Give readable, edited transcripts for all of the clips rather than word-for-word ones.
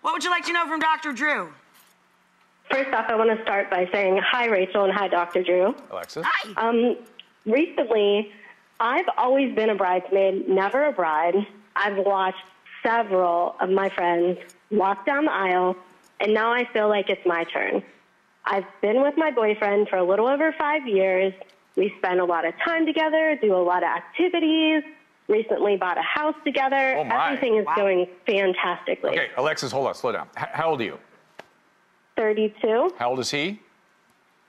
What would you like to know from Dr. Drew? First off, I want to start by saying hi, Rachel, and hi, Dr. Drew. Alexis? Hi. Recently, I've always been a bridesmaid, never a bride. I've watched several of my friends walk down the aisle, and now I feel like it's my turn. I've been with my boyfriend for a little over 5 years. We spend a lot of time together, do a lot of activities, recently bought a house together. Oh, my. Everything is going fantastically. Okay, Alexis, hold on, slow down. How old are you? 32. How old is he?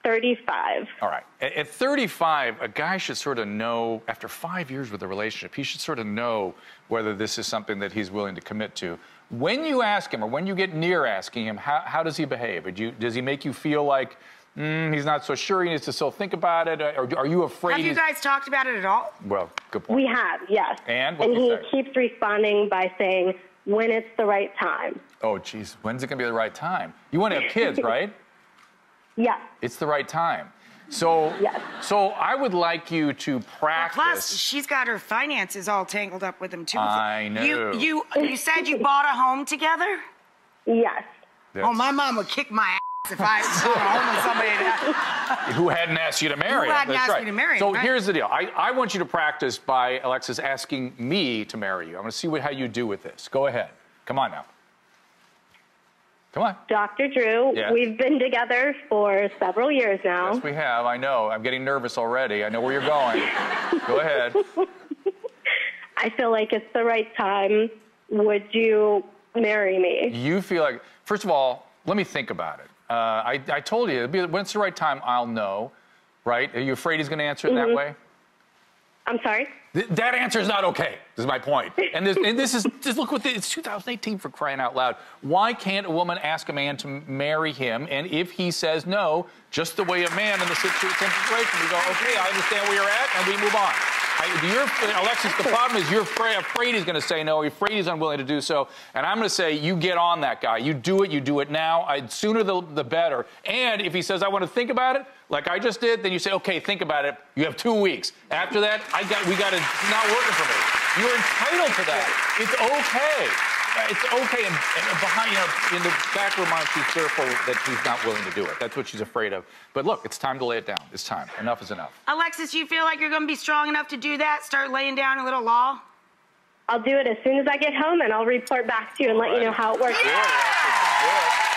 35. All right. At 35, a guy should sort of know, after 5 years with a relationship, he should sort of know whether this is something that he's willing to commit to. When you ask him, or when you get near asking him, how does he behave? Does he make you feel like he's not so sure, he needs to still think about it? Or are you afraid? Have you guys talked about it at all? Well, good point. We have, yes. And? What and do he you say? keeps responding by saying, when it's the right time. Oh, geez. When's it going to be the right time? You want to have kids, right? Yes. It's the right time. So, Yes. so I would like you to practice. Plus, she's got her finances all tangled up with him, too. I know. You said you bought a home together? Yes. Oh, my mom would kick my ass if I bought a home with somebody that... Who hadn't asked you to marry him. Who hadn't That's asked right. me to marry him, So right. here's the deal. I want you to practice by, Alexis, asking me to marry you. I want to see how you do with this. Go ahead. Come on now. Come on. Dr. Drew, Yes. we've been together for several years now. Yes, we have. I know. I'm getting nervous already. I know where you're going. Go ahead. I feel like it's the right time. Would you marry me? You feel like, first of all, let me think about it. I told you, when it's the right time, I'll know, right? Are you afraid he's going to answer it that way? I'm sorry? That answer is not okay, is my point. And this is, just look what it's 2018 for crying out loud. Why can't a woman ask a man to marry him? And if he says no, just the way a man in the situation, we go, okay, I understand where you're at, and we move on. Alexis, the problem is you're afraid he's going to say no, you're afraid he's unwilling to do so, and I'm going to say you get on that guy. You do it now. Sooner the better. And if he says, I want to think about it, like I just did, then you say, okay, think about it. You have 2 weeks. After that, we got it not working for me. You're entitled to that. It's okay. It's okay. And behind, in the back of her mind, she's fearful that he's not willing to do it. That's what she's afraid of. But look, it's time to lay it down. It's time. Enough is enough. Alexis, you feel like you're going to be strong enough to do that? Start laying down a little law? I'll do it as soon as I get home, and I'll report back to you and let you know how it works. Yeah! Good.